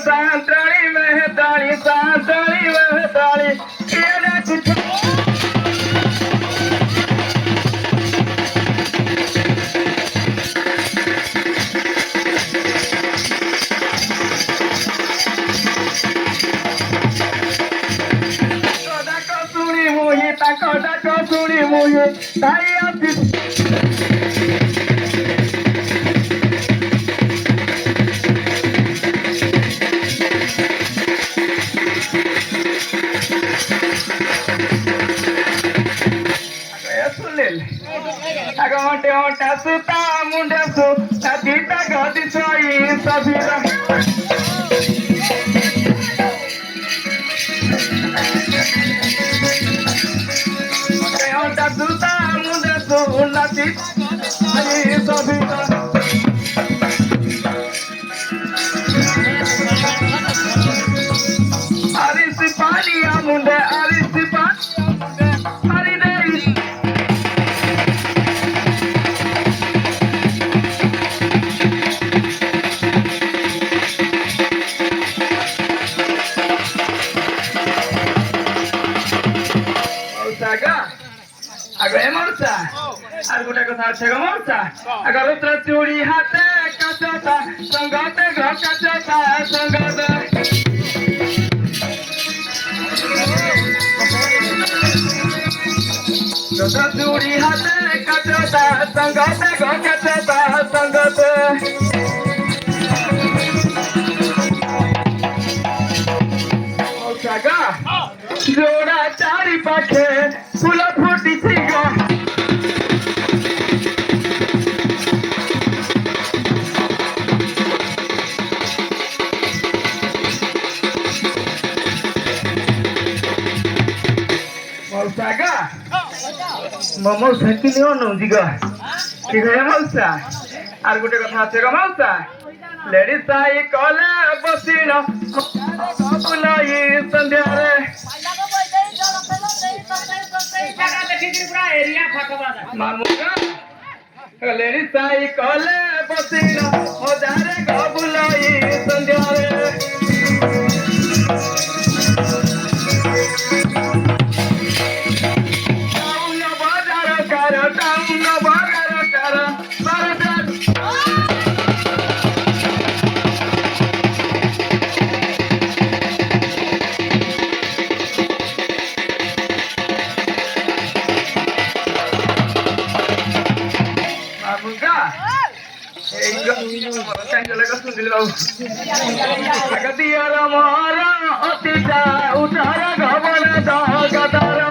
सांतळी महताळी सांतळी महताळी येण्या कुठे सुणी मोही ताको सुणी मोही ताई आपली Agora onta suta munda su tadita gadi soi sabira onta suta munda su tadita gadi sabira arisi pani amunda arisi pani Agora é morta. Agora que tá chega morta. Agora outra churi hate kachota. Sangate go kachota sangate. Outra churi hate kachota. Sangate go kachota sangate. Saga. Jora chari pakhe fula phuti thiga Saga Momo sakini ono diga ঠিক আছে মাউসা আর গোটে কথা আছে গো মাউসা lady সাই কলে বসিন বুলাই সন্ধ্যারে মামুকা lady সাই কলে বসিন ওদারে গো বুলাই সন্ধ্যারে Agadiya mara otita utara gavana da gadara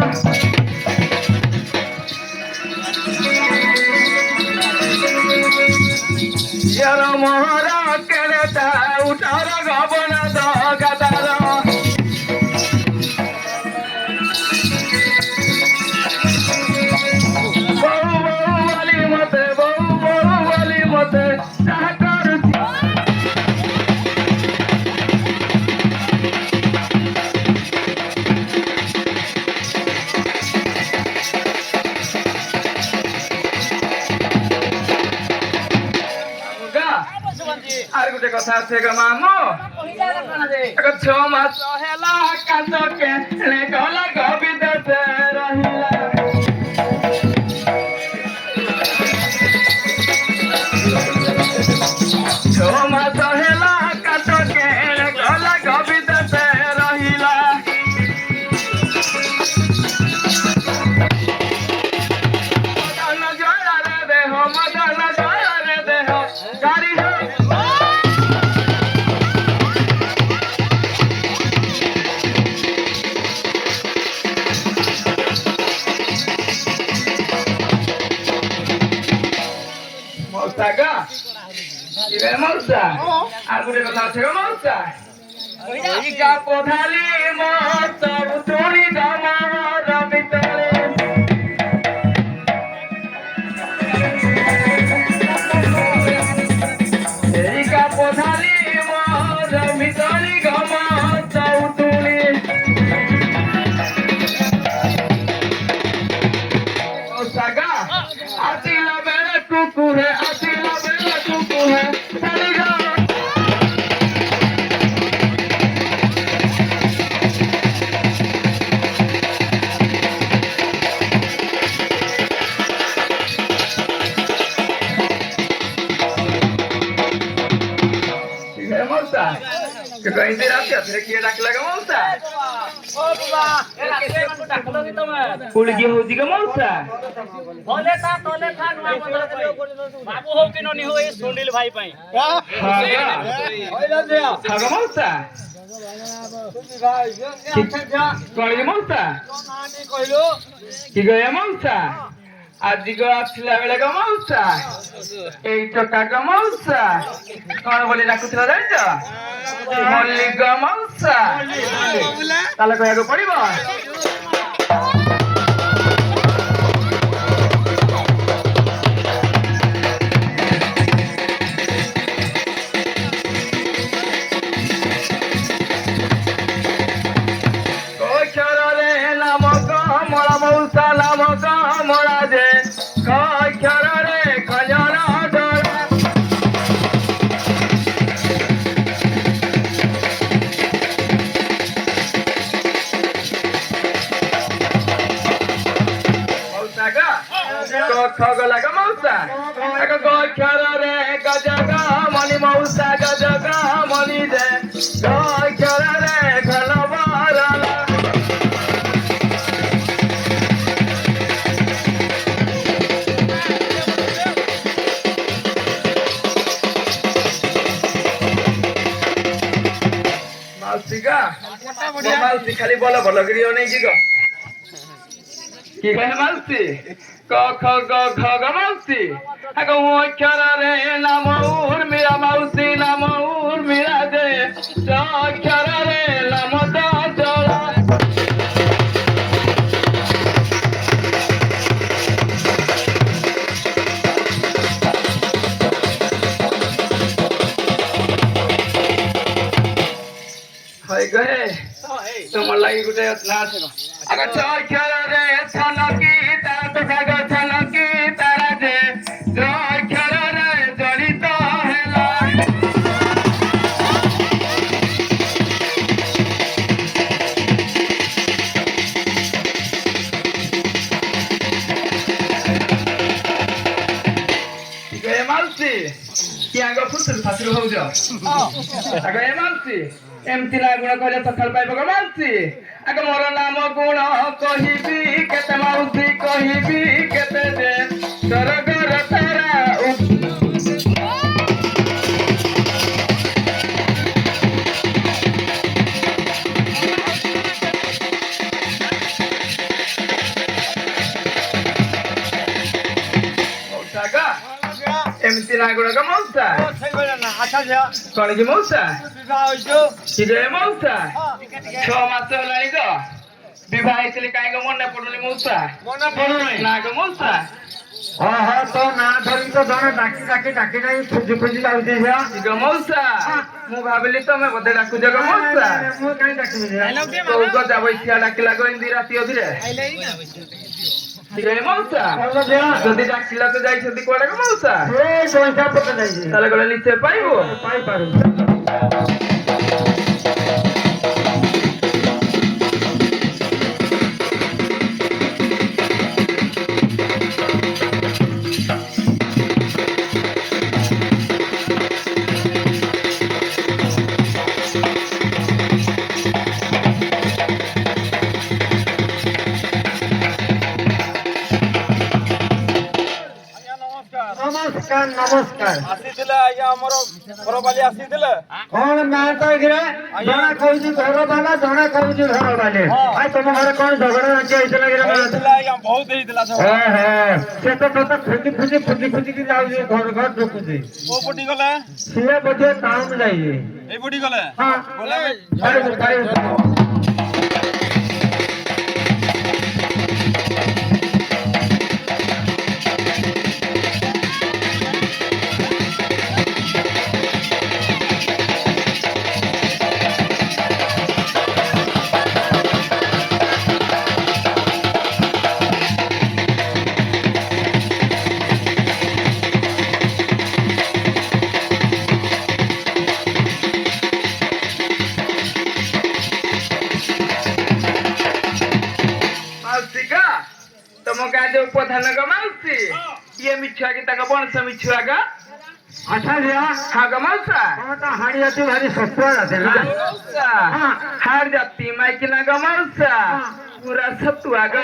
Yara mara kereta utara gavana da gadara Bau wali mate আর গোটে কথা আছে গো মামু আগত 6 মাস হেলা কান্ত কে লে গলা গো বিদেশে রহিলা 6 মাস হেলা কান্ত কে লে গলা গো বিদেশে রহিলা মদন জয়ারে দেহ গাড়ি মৌসা আর গোটে কথা আছে গো মৌসা ইকা পধালি মত উতুনি দামার ভিতরে ইকা পধালি মত ভিতরে গমত উতুনি মৌসাগা আসিলা বেড়ে কুকুরে আসিলা বেড়ে কুকুরে সারিগা মৌসা কই দিন রাতে ফিরে কি ডাকলা গো মৌসা ও বাবা এ রাতে মানু ডাকলো কি তুমি কুড়ি কি হউছি গো মৌসা তলে থা নুয়া বদল বাবু হও কি ননি হও এই সুনিল ভাই পাই হইলা দিয়া গো মৌসা কই গো মৌসা নানি কইলো কি গো মৌসা আজি গো আসলা বেলা গো মৌসা এই টকা গো মৌসা কোন বলি ডাকুছিলা জানিছ মল্লিক গো মৌসা তাহলে কইয়াকে পড়িব খগলা গো মৌসা এক গক্ষরে গজগ মনি মৌসা গজগ মনি দে গক্ষরে ঘলবরলা মাউসিগা মাউসি খালি বলো বলো গিরিও নেই কি গো কি কহে মাউসি ক খ গ ঘ গ মাউসি আগ অক্ষরে নাম উর্মিলা মাউসি নাম উর্মিলা দে অক্ষরে নাম দজলা হয় গহে তোমার লাগি গুটে না আছে আগ অক্ষরে ছানকি তার তো সাগ ছানকি তারা যে অক্ষরে জড়িত হেলা গয়ে মালসি কি আগ ফুসুর ফাসুর হউজ আগ এ মালসি এমতি না গুণ কইলে সকাল পাইব গো মালসি আগ মোর নাম গুণ কহিবি কেতে মাউসি কহিবি কেতে দে স্বর্গর তারা মৌসাগা এমতি না গুণ গো মৌসা কଣ କି ମଉସା କି ଯେ ମଉସା 6 ମାସ ହେଲାଣି ତ ବିବାହ ହେଇଥିଲି କାହିଁକି ମନେ ପଡୁନି ମଉସା ନା ଗো ମଉସା ଓହୋ ତୋ ନାଁ ଧରିକି ତ ଜଣେ ଡାକି ଡାକି ଖୋଜି ଖୋଜି ଯାଉଛି ଗো ମଉସା ମୁଁ ଭାବିଲି ତମେ ବୋଧେ ଡାକୁଛ ଗো ମଉସା ମୁଁ କାହିଁ ଡାକିବି ତୋ ଗଜା ବୈଶିଆ ଡାକିଲା ଗো ଏମିତି ରାତି ଅଧରେ ଠିକ ମଉସା ଯଦି ଡାକିଲା ତ ଯାଇଛନ୍ତି କୁଆଡେ ଗো ମଉସା ପଇସା ପତ୍ର ଯାଇଛି ତାହେଲେ ଗଲେ ନିଶ୍ଚୟ ପାଇବ ପାଇପାରୁ নমস্কার নমস্কার আসিছিলে আজ্ঞা ଆମର ଘରବାଲି ଆସିଥିଲେ କଣ ନା ତ ଏଥିରେ ଜଣେ କହୁଛି ଘର ବାଲା ଜଣେ କହୁଛି ଘର ବାଲି ଭାଇ ତମ ଘରେ କଣ ଝଗଡା ରାଞ୍ଚି ହେଇଥିଲା କି ହେଇଥିଲା ଆଜ୍ଞା ବହୁତ ହେଇଥିଲା ସବୁ ସେ ତ ତତେ ଖୁଜିକି ଯାଉଛି ଘର ଘର ଢୁକୁଛି କୋଉ ପଟି ଗଲେ ସିଏ ବୋଧେ ଟାଉନ ଯାଇଛି ଏଇ ପଟି ଗଲେ ହଁ ଗଲେ ମାଉସୀ କା ତମ ଗାଁ ଯୋଉ ପ୍ରଧାନ ଗ ମାଉସୀ ଇଏ ମିଛୁଆ କି ତାଙ୍କ ବଂଶ ମିଛୁଆ ଗ ଆଚ୍ଛା ଝିଅ ହଁ ଗ ମାଉସା ତମେ ତ ହାଡି ଅଛି ଭାରି ସତ୍ୟ ଅଛି ନା ମାଉସା ହାର ଜାତି ମାଇକିନା ଗ ମାଉସା ପୁରା ସତୁଆ ଗ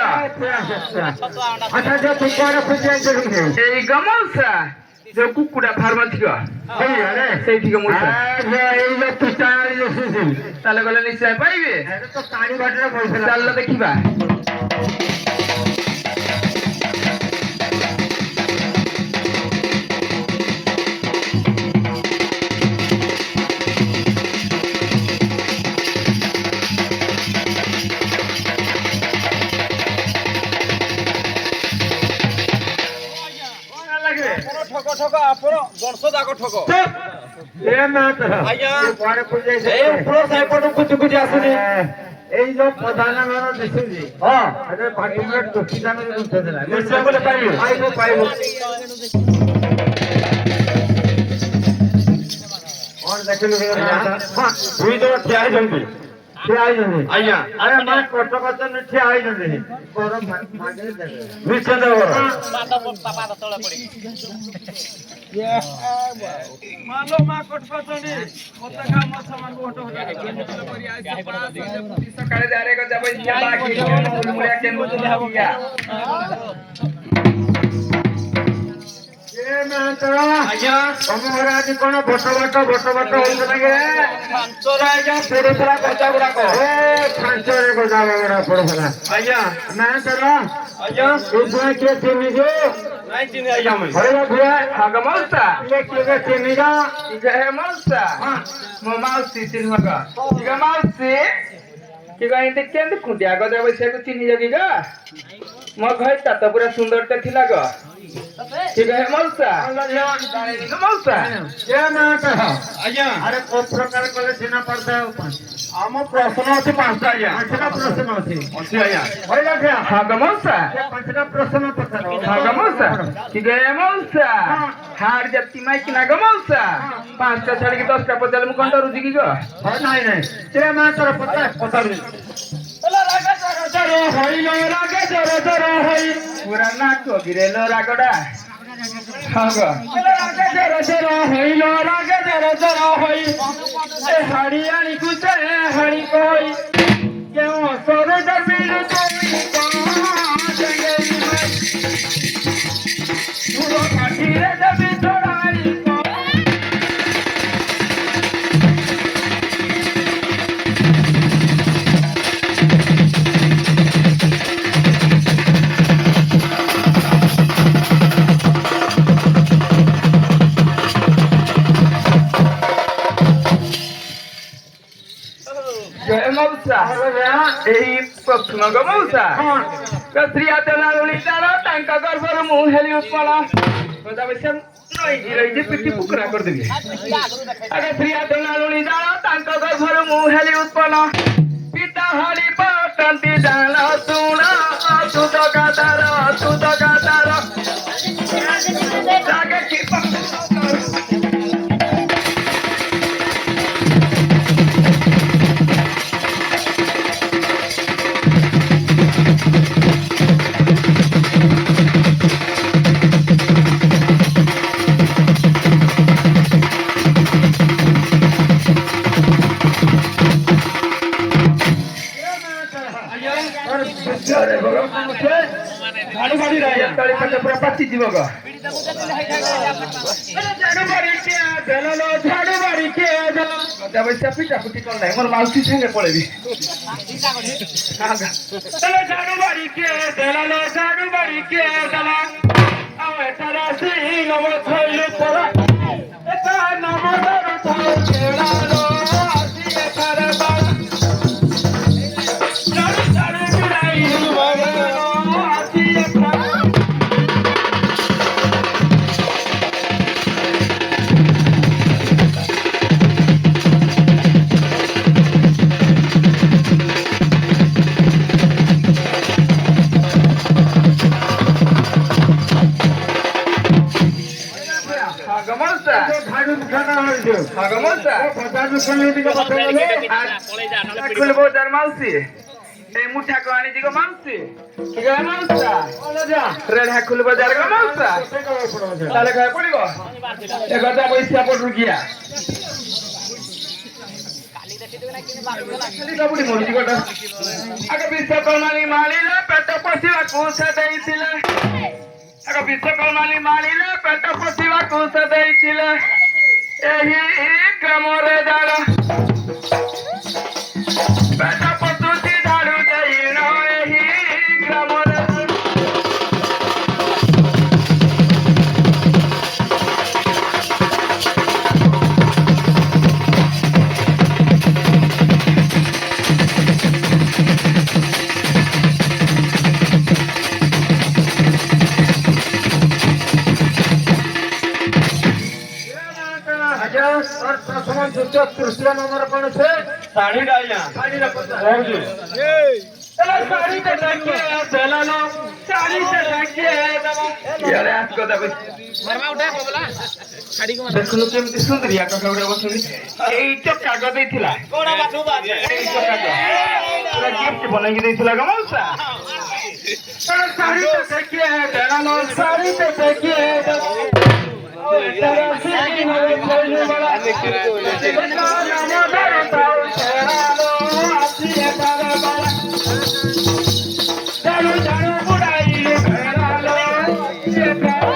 ଆଚ୍ଛା ଝିଅ ତୁ କୁଆଡେ ଖୁଜି ଯାଇଥିଲୁ ଏଇ ଗ ମାଉସା ଯୋଉ କୁକୁଡ଼ା ଫାର୍ମ ଅଛି ଗ ସେଇଠି ଗ ମାଉସା ଏଇ ଯୋଉ ପିସ୍ତା ତାହେଲେ ଗଲେ ନିଶ୍ଚୟ ପାଇବେ ତ ପାଣି ବାଟରେ ପଇସା ଚାଲ ଦେଖିବା ଠକ ଠକ ଆପଣ ବର୍ଷ ଯାକ ଠକ ଆଜ୍ଞା ଏଇ ଉପର ସାଇପଟୁ କୁଚି ଆସୁନି ଏଇ ଯୋଉ ପ୍ରଧାନ ଘର ଦିଶୁଛି ହଁ ପାଟିରେ ଟୋକି ଦାମରେ ଉଠେଇଦେଲା ନିଶ୍ଚୟ ବୋଲେ ପାଇବୁ ପାଇବୁ କଣ ଦେଖିଲୁ ଦୁଇ ଜଣ ଠିଆ ହେଇଛନ୍ତି ଆଜ୍ଞା ଆରେ ମା କଷ୍ଟ ଠିଆ ହେଇଛନ୍ତି ନିଶ୍ଚୟ ମାଲୋ ମା କଟକଚଣ୍ଡୀ ମତେ ଖା ମଛ ମାନଙ୍କୁ ହଟ ସକାଳେ ଯାରେ ଗ যাব ଇଚ୍ଛା ବାକି ମୁଳିଆ କେନ ବୁଝିଲା ଆଜ୍ଞା ତମ ଘରେ ଆଜି କଣ ବଟ ହଉଥିଲା କି ପାଞ୍ଚରେ ଆଜ୍ଞା ପଡୁଥିଲା ଗଜା ଗୁଡାକ ପାଞ୍ଚରେ ଗଜା ବଗଡ଼ା ପଡୁଥିଲା ଆଜ୍ଞା ନା ତର ଆଜ୍ଞା କିଏ ଚିହ୍ନିଛୁ ନାଇଁ ଚିନି ଆଜ୍ଞା ମୁଇଁ ହରିବା ଭୁଆ ହଁ ଗ ମାଉସା କିଏ ଚିହ୍ନିଛ ଜୟ ମାଉସା ମୋ ମାଉସୀ ଚିହ୍ନ ଗ ଗ ମାଉସୀ କି ଗ ଏମିତି କେମିତି ଖୁଣ୍ଡିଆ ଗ ଦେବ ସେକୁ ଚିହ୍ନି ଜଗି ଗ ମୋ ଘର ତ ପୁରା ସୁନ୍ଦରଟେ ଥିଲା ଗ ঠিক আছে মাউসা মাউসা ଆଜ୍ଞା ଆରେ କୋଉ ପ୍ରକାର କଲେ ସିନା ପଡିଥାଏ ଆମ ପ୍ରଶ୍ନ ଅଛି ପାଞ୍ଚଟା ଆଜ୍ଞା ପାଞ୍ଚଟା ପ୍ରଶ୍ନ ଅଛି ଅଛି ଆଜ୍ଞା ହଇଲା ଝିଅ ହଁ ଗ ମାଉସା ପାଞ୍ଚଟା ପ୍ରଶ୍ନ ପଚାର ହଁ ଗ ମାଉସା ঠিক আছে মাউসা হার জাতি মাইকি না গ মাউসা পাঁচটা ছাড়িকি 10টা পচালে মু কোন ডরুছি কি গ ନାଇଁ ନାଇଁ ସେ ମା ତୋର ପଚାରୁଛି পুরা নাক গিরেল রাগডা হ্যাঁ গ হাড়িয়ানি কুচে হাড়ি কই কেউ সরে জমিল কাঠিরে দেবী ছড়াই জয় মাউসা এই প্রশ্ন গ মাউসা কত্রিয়া তেলালুনি তার টাঙ্কা গর্ভর মু হেলি উৎপল কথা বলছেন নই গিরই যে পিটি পুকরা করে দিবি আগে প্রিয়া তেলালুনি তার টাঙ্কা গর্ভর মু হেলি উৎপল পিতা হলি পটন্তি জাল শুনা সুদ গাদার জাগে কি ଝାଡୁ ଫାଡି ତଳି ପଟେ ପୁରା ପାଚି ଯିବ ଗ ঝাড়ু বাড়ি কে দেলালো ঝাড়ু বাড়ি কে দেলালো কথা বলছে পিটা পিটি কর নাই মোর মাউসি সঙ্গে পড়েবি চলো ঝাড়ু বাড়ি কে দেলালো ঝাড়ু বাড়ি কে দেলা আওয়ে তারা সিং নমো থইল পড়া এটা নমো দর থাও ছেড়ালো আসি এখারে বাড়া ঝাড়ু ঝাড়ু বুড়াই বাড়ালো আসি এখারে ঝাড়ু খানা হয়েছে খুলবো তার মাউসি এই মুঠা কো আনি দিগো মাউসি ঠিক আছে মাউসা রেড হ্যাঁ খুলবো যার গো মাউসা তাহলে কয় পড়িব এ কথা পয়সা পড়ু গিয়া কালি মরিজি গোটা আগে বিশ্বকর্মালি মালিলে পেট পশিবা কুসে দেইছিলে আগে বিশ্বকর্মালি মালিলে পেট পশিবা কুসে দেইছিলে ଏହି ଗ୍ରାମରେ ଜାଣ ପେଟ ପଶୁଛି ଝାଡୁ ଦେଇନ ଏହି ଗ୍ରାମରେ तृतीय नंबर कौन से साड़ी डालिया साड़ी रखो चलो साड़ी पे देखिए चला लो साड़ी पे देखिए यार आज को दबे মারমা উঠা বলা ছাড়ি কো দেখুন কেমতি সুন্দরিয়া কাকা উড়ে বসুনি এই তো কাগজ দেইছিলা কোড়া বাথু বাজে এই তো কাগজ পুরা গিফট বনাই দেইছিলা গো মৌসা चलो साड़ी पे देखिए चला लो साड़ी पे देखिए तेरा सीधी होवे कोई बड़ा नाम दर ताऊ चला लो आसी एकारा बड़ा झाड़ू झाड़ू बुढ़ाई चला लो एकारा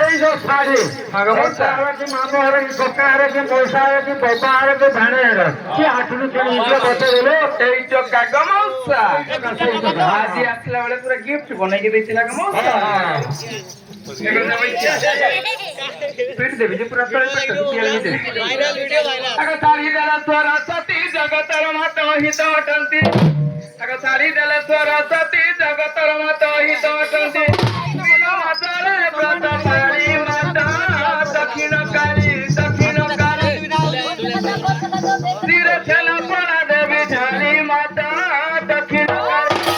এই যে শাড়ি কি মামু হরে কি ককা হরে কি পয়সা হরে কি বাবা হরে কি ভানে হরে কি হাটুনি কিনি ইয়ে বতে দিলো এই তো কাকা মৌসা আজি আসলা বেলে পুরা গিফট বনাই দেইছিলা গো মৌসা পেট দেবি যে পুরা তলে পেট দিয়ে ভাইরাল ভিডিও ভাইরাল আগে সারি দেলা সরস্বতী জগতর মাত হিত অটন্তি আগে সারি দেলা সরস্বতী জগতর মাত হিত অটন্তি মাতারে ব্রত পারি মাতা দক্ষিণ কালী তীরে ছেলা পড়া দেবী ঝালি মাতা দক্ষিণ কালী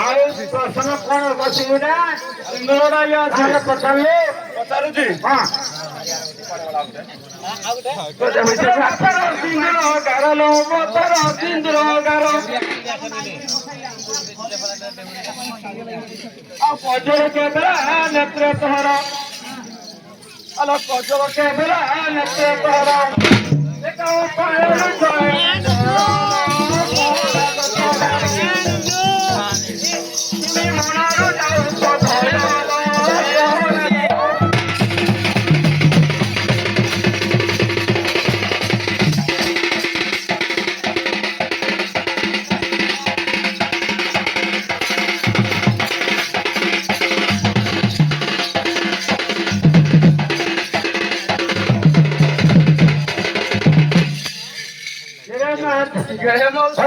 ଆଉ ପ୍ରଶ୍ନ କଣ ବସିବୁନା ସିଙ୍ଗଡ଼ା ଇଏ ଧାନ ପଚାରିଲେ ପଚାରୁଛି ହଁ ସିନ୍ଦୁର ଗାରଲ ମତର ସିନ୍ଦୁର ଗାର ଆଉ କଜଳ କେବେଳା ନେତ୍ର ତୋହର ଆଲୋ କଜଳ କେବେଳା ନେତ୍ର ତୋହର গায়ে মালসা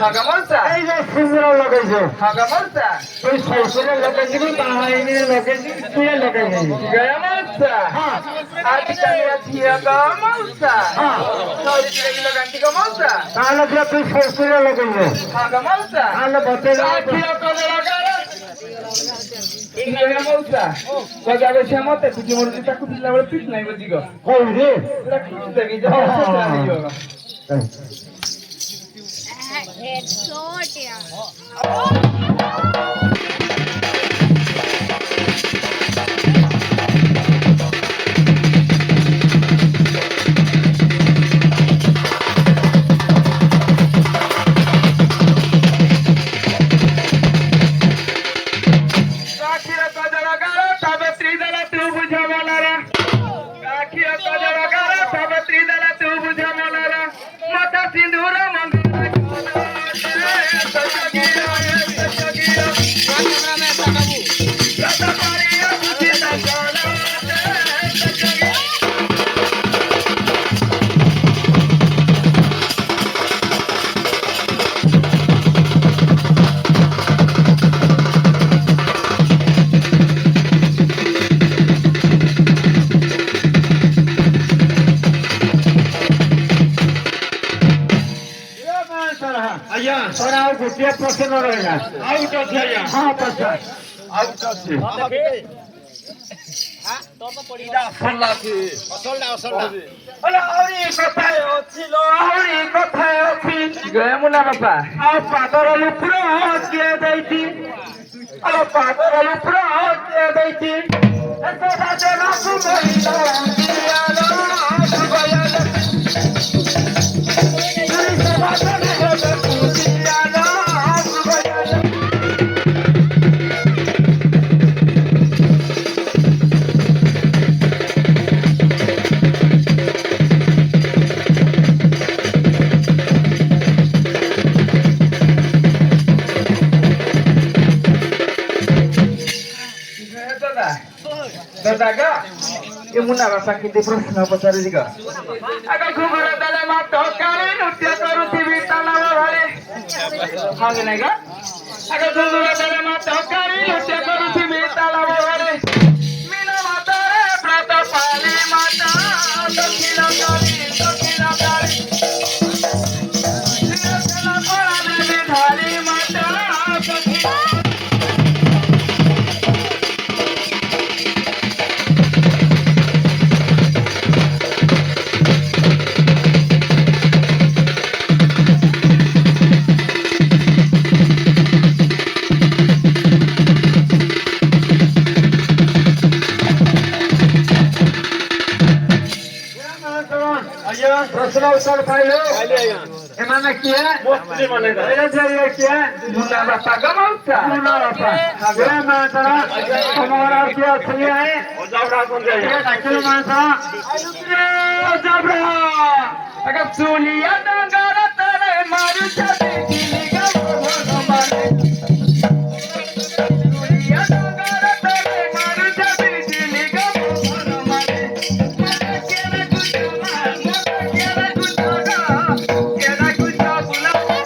হাগা মালসা এই যে সুন্দর লাগাইছো হাগা মালসা তুই শ্বশুরের লাগাইছিলি তাহাইনি লাগাইছিলি তুই লাগাইছিলি গায়ে মালসা হ্যাঁ আটি কানিয়া থিয়া গা মালসা হ্যাঁ সাউরি দিলে গান্টি গা মালসা তাহলে যে তুই শ্বশুরের লাগাইছো হাগা মালসা তাহলে বতে আখিয়া কজলা গারা গায়ে মালসা কজাবে শ্যামতে তুই মোর দিতা কুতিলা বলে পিট নাই বদিগো কই রে এটা কিছু দেখি যা Head short, yeah. কাখিয়া কজলা গারা তবে ত্রিদলা তুই বুঝা বলারা কাখিয়া কজলা গারা তবে ত্রিদলা তুই বুঝা বলারা মাথা সিঁদুর ଆଜ୍ଞା ସାର୍ ଆଉ ଗୋଟିଏ ପ୍ରଶ୍ନ ରହିଲା ଆଉଟ ଅଛି ଆଜ୍ଞା ହଁ ପଚାର ଆଉଟ ଅଛି ଆହୁରି କଥା ଅଛି ଲୋ ଆହୁରି କଥା ଅଛି ଗୟା ମୁନା ବାପା ଆଉ ପାଦର ଲୁପୁର କିଏ ଦେଇଛି ଆଉ ପାଦର ଲୁପୁର କିଏ ଦେଇଛି ଏତେ ବାଜନାକୁ ମହିଳା दादा ये मुन्ना बापा किती प्रश्न पचारिली ग अगं घुमर दादा मा टोकारे नृत्य करूथिबी तालाव घरे हाग नाही ग अगं घुमर दादा मा टोकारे नृत्य करूथिबी तालाव घरे मीना मातारे प्रात पाली माता दक्षिण काली नीला पळाले धारी माता प्रश्न उत्तर पाइलो एमाने किए मोस्टली माने एले चाहिँ किए मुन्ना बापा गमाउँछ मुन्ना बापा ये मात्र हमारा क्या सुनिए है जाबरा कोन जाय ये डाक्टर मात्र जाबरा अगं चुलिया डंगर तरे मारू छते दिली ग भगवान चुलिया डंगर तरे मारू छते दिली ग भगवान केना कुछ बोला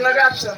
লগে আসো